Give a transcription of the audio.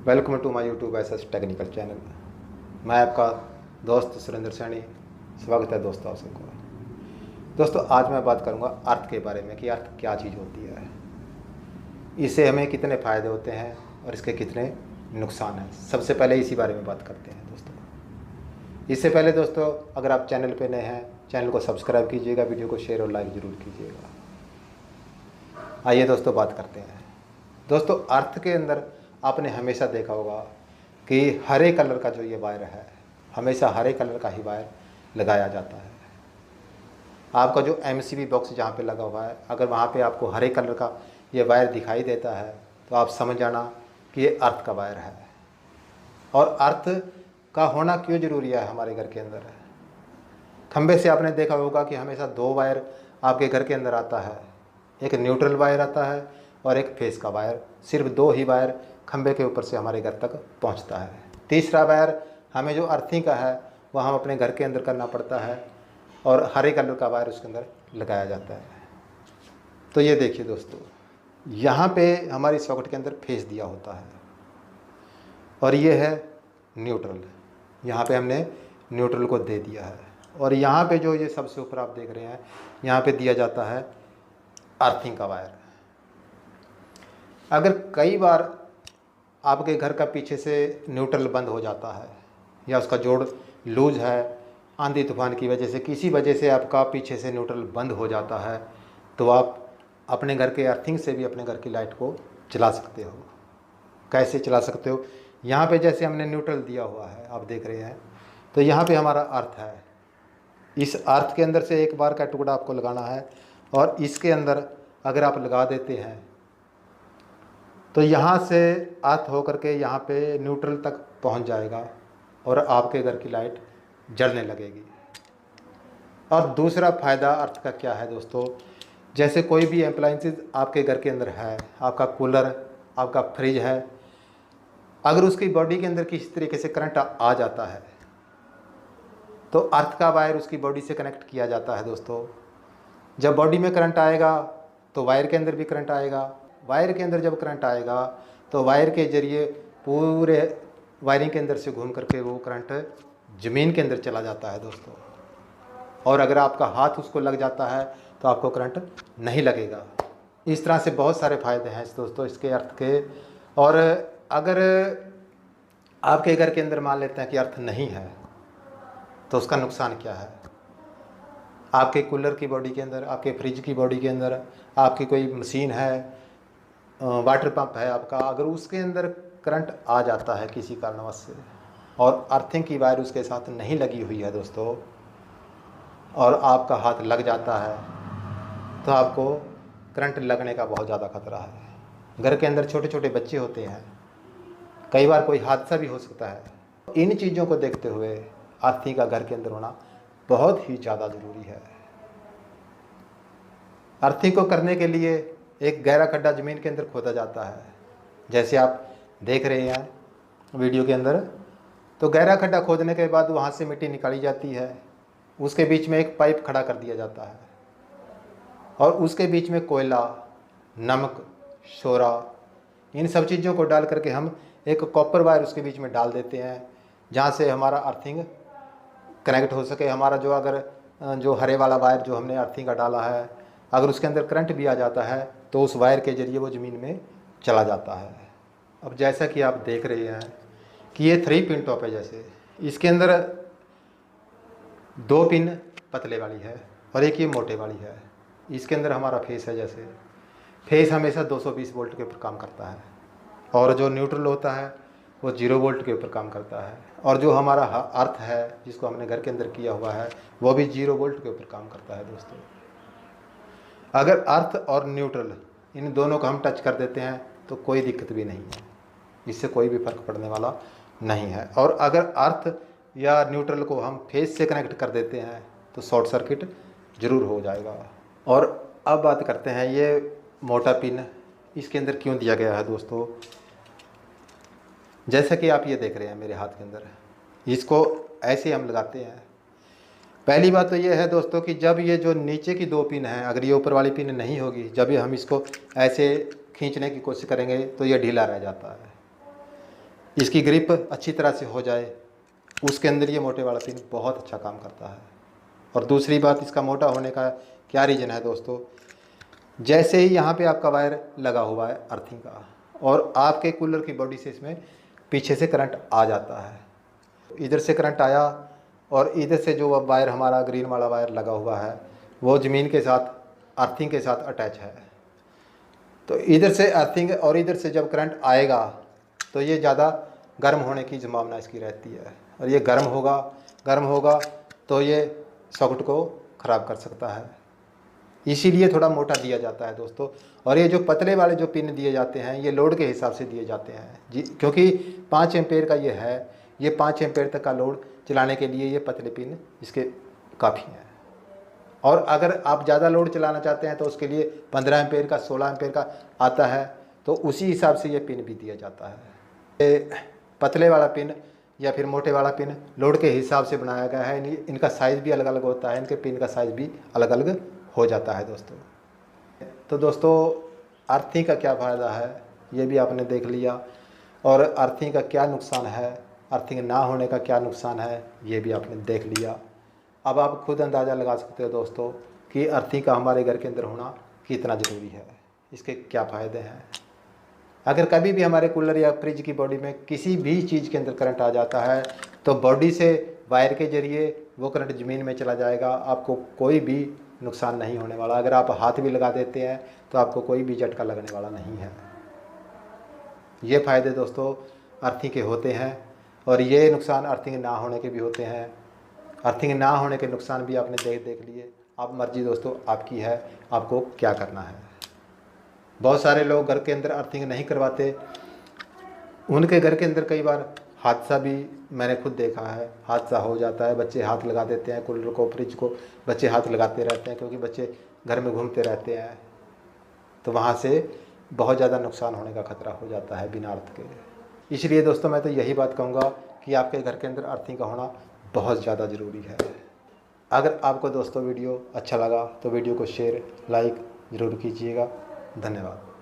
Welcome to my YouTube S technical channel. मैं आपका दोस्त सुरेंद्र सैनी। स्वागत है दोस्तों आप सबको। दोस्तों आज मैं बात करूंगा अर्थ के बारे में कि अर्थ क्या चीज़ होती है, इससे हमें कितने फ़ायदे होते हैं और इसके कितने नुकसान हैं। सबसे पहले इसी बारे में बात करते हैं दोस्तों। इससे पहले दोस्तों अगर आप चैनल पे नए हैं, चैनल को सब्सक्राइब कीजिएगा, वीडियो को शेयर और लाइक ज़रूर कीजिएगा। आइए दोस्तों बात करते हैं। दोस्तों अर्थ के अंदर आपने हमेशा देखा होगा कि हरे कलर का जो ये वायर है, हमेशा हरे कलर का ही वायर लगाया जाता है। आपका जो एमसीबी बॉक्स जहाँ पे लगा हुआ है, अगर वहाँ पे आपको हरे कलर का ये वायर दिखाई देता है तो आप समझ जाना कि ये अर्थ का वायर है। और अर्थ का होना क्यों ज़रूरी है हमारे घर के अंदर? खंबे से आपने देखा होगा कि हमेशा दो वायर आपके घर के अंदर आता है, एक न्यूट्रल वायर आता है और एक फेस का वायर। सिर्फ दो ही वायर खंबे के ऊपर से हमारे घर तक पहुंचता है। तीसरा वायर हमें जो अर्थिंग का है वह हम अपने घर के अंदर करना पड़ता है और हरे कलर का वायर उसके अंदर लगाया जाता है। तो ये देखिए दोस्तों, यहाँ पे हमारी सॉकेट के अंदर फेस दिया होता है और ये है न्यूट्रल। यहाँ पे हमने न्यूट्रल को दे दिया है और यहाँ पे जो ये सबसे ऊपर आप देख रहे हैं, यहाँ पे दिया जाता है अर्थिंग का वायर। अगर कई बार आपके घर का पीछे से न्यूट्रल बंद हो जाता है या उसका जोड़ लूज है, आंधी तूफान की वजह से, किसी वजह से आपका पीछे से न्यूट्रल बंद हो जाता है, तो आप अपने घर के अर्थिंग से भी अपने घर की लाइट को चला सकते हो। कैसे चला सकते हो? यहाँ पे जैसे हमने न्यूट्रल दिया हुआ है, आप देख रहे हैं, तो यहाँ पे हमारा अर्थ है। इस अर्थ के अंदर से एक बार का टुकड़ा आपको लगाना है और इसके अंदर अगर आप लगा देते हैं तो यहाँ से अर्थ होकर के यहाँ पे न्यूट्रल तक पहुँच जाएगा और आपके घर की लाइट जलने लगेगी। और दूसरा फ़ायदा अर्थ का क्या है दोस्तों? जैसे कोई भी अप्लायंसेस आपके घर के अंदर है, आपका कूलर, आपका फ्रिज है, अगर उसकी बॉडी के अंदर किसी तरीके से करंट आ जाता है तो अर्थ का वायर उसकी बॉडी से कनेक्ट किया जाता है दोस्तों। जब बॉडी में करंट आएगा तो वायर के अंदर भी करंट आएगा। वायर के अंदर जब करंट आएगा तो वायर के ज़रिए पूरे वायरिंग के अंदर से घूम करके वो करंट ज़मीन के अंदर चला जाता है दोस्तों। और अगर आपका हाथ उसको लग जाता है तो आपको करंट नहीं लगेगा। इस तरह से बहुत सारे फ़ायदे हैं दोस्तों इसके अर्थ के। और अगर आपके घर के अंदर मान लेते हैं कि अर्थ नहीं है तो उसका नुकसान क्या है? आपके कूलर की बॉडी के अंदर, आपके फ्रिज की बॉडी के अंदर, आपकी कोई मशीन है, वाटर पंप है आपका, अगर उसके अंदर करंट आ जाता है किसी कारणवश से और अर्थिंग की वायर उसके साथ नहीं लगी हुई है दोस्तों, और आपका हाथ लग जाता है तो आपको करंट लगने का बहुत ज़्यादा खतरा है। घर के अंदर छोटे छोटे बच्चे होते हैं, कई बार कोई हादसा भी हो सकता है। इन चीज़ों को देखते हुए अर्थिंग का घर के अंदर होना बहुत ही ज़्यादा ज़रूरी है। अर्थिंग को करने के लिए एक गहरा खड्डा ज़मीन के अंदर खोदा जाता है, जैसे आप देख रहे हैं वीडियो के अंदर। तो गहरा खड्डा खोदने के बाद वहाँ से मिट्टी निकाली जाती है, उसके बीच में एक पाइप खड़ा कर दिया जाता है और उसके बीच में कोयला, नमक, सोरा, इन सब चीज़ों को डाल करके हम एक कॉपर वायर उसके बीच में डाल देते हैं, जहाँ से हमारा अर्थिंग कनेक्ट हो सके। हमारा जो अगर जो हरे वाला वायर जो हमने अर्थिंग का डाला है, अगर उसके अंदर करंट भी आ जाता है तो उस वायर के ज़रिए वो ज़मीन में चला जाता है। अब जैसा कि आप देख रहे हैं कि ये 3 पिन टॉप है, जैसे इसके अंदर 2 पिन पतले वाली है और एक ये मोटे वाली है। इसके अंदर हमारा फेस है, जैसे फेस हमेशा 220 वोल्ट के ऊपर काम करता है और जो न्यूट्रल होता है वो 0 वोल्ट के ऊपर काम करता है, और जो हमारा अर्थ है जिसको हमने घर के अंदर किया हुआ है वो भी 0 वोल्ट के ऊपर काम करता है दोस्तों। अगर अर्थ और न्यूट्रल इन दोनों को हम टच कर देते हैं तो कोई दिक्कत भी नहीं है, इससे कोई भी फ़र्क पड़ने वाला नहीं है। और अगर अर्थ या न्यूट्रल को हम फेस से कनेक्ट कर देते हैं तो शॉर्ट सर्किट ज़रूर हो जाएगा। और अब बात करते हैं ये मोटा पिन इसके अंदर क्यों दिया गया है दोस्तों। जैसा कि आप ये देख रहे हैं मेरे हाथ के अंदर, इसको ऐसे हम लगाते हैं। पहली बात तो ये है दोस्तों कि जब ये जो नीचे की 2 पिन हैं, अगर ये ऊपर वाली पिन नहीं होगी, जब ये हम इसको ऐसे खींचने की कोशिश करेंगे तो ये ढीला रह जाता है। इसकी ग्रिप अच्छी तरह से हो जाए, उसके अंदर ये मोटे वाला पिन बहुत अच्छा काम करता है। और दूसरी बात, इसका मोटा होने का क्या रीज़न है दोस्तों, जैसे ही यहाँ पे आपका वायर लगा हुआ है अर्थिंग का, और आपके कूलर की बॉडी से इसमें पीछे से करंट आ जाता है, इधर से करंट आया और इधर से जो वायर हमारा ग्रीन वाला वायर लगा हुआ है वो ज़मीन के साथ अर्थिंग के साथ अटैच है। तो इधर से अर्थिंग और इधर से जब करंट आएगा तो ये ज़्यादा गर्म होने की संभावना इसकी रहती है, और ये गर्म होगा तो ये सॉकेट को ख़राब कर सकता है। इसीलिए थोड़ा मोटा दिया जाता है दोस्तों। और ये जो पतले वाले जो पिन दिए जाते हैं ये लोड के हिसाब से दिए जाते हैं जी, क्योंकि 5 एम्पेयर का ये है, ये 5 एम्पेयर तक का लोड चलाने के लिए ये पतले पिन इसके काफ़ी हैं। और अगर आप ज़्यादा लोड चलाना चाहते हैं तो उसके लिए 15 एम्पेयर का, 16 एम्पेयर का आता है, तो उसी हिसाब से ये पिन भी दिया जाता है। ये पतले वाला पिन या फिर मोटे वाला पिन लोड के हिसाब से बनाया गया है। इनका साइज़ भी अलग अलग होता है, इनके पिन का साइज़ भी अलग अलग हो जाता है दोस्तों। तो दोस्तों अर्थिंग का क्या फ़ायदा है ये भी आपने देख लिया, और अर्थिंग का क्या नुकसान है, अर्थिंग ना होने का क्या नुकसान है ये भी आपने देख लिया। अब आप खुद अंदाज़ा लगा सकते हो दोस्तों कि अर्थिंग का हमारे घर के अंदर होना कितना ज़रूरी है, इसके क्या फ़ायदे हैं। अगर कभी भी हमारे कूलर या फ्रिज की बॉडी में किसी भी चीज़ के अंदर करंट आ जाता है तो बॉडी से वायर के ज़रिए वो करंट ज़मीन में चला जाएगा, आपको कोई भी नुकसान नहीं होने वाला। अगर आप हाथ भी लगा देते हैं तो आपको कोई भी झटका लगने वाला नहीं है। ये फ़ायदे दोस्तों अर्थिंग के होते हैं, और ये नुकसान अर्थिंग ना होने के भी होते हैं। अर्थिंग ना होने के नुकसान भी आपने देख लिए। आप मर्जी दोस्तों आपकी है, आपको क्या करना है। बहुत सारे लोग घर के अंदर अर्थिंग नहीं करवाते, उनके घर के अंदर कई बार हादसा भी मैंने खुद देखा है, हादसा हो जाता है। बच्चे हाथ लगा देते हैं, कूलर को, फ्रिज को बच्चे हाथ लगाते रहते हैं, क्योंकि बच्चे घर में घूमते रहते हैं, तो वहाँ से बहुत ज़्यादा नुकसान होने का खतरा हो जाता है बिना अर्थ के। इसलिए दोस्तों मैं तो यही बात कहूँगा कि आपके घर के अंदर अर्थिंग का होना बहुत ज़्यादा ज़रूरी है। अगर आपको दोस्तों वीडियो अच्छा लगा तो वीडियो को शेयर, लाइक ज़रूर कीजिएगा। धन्यवाद।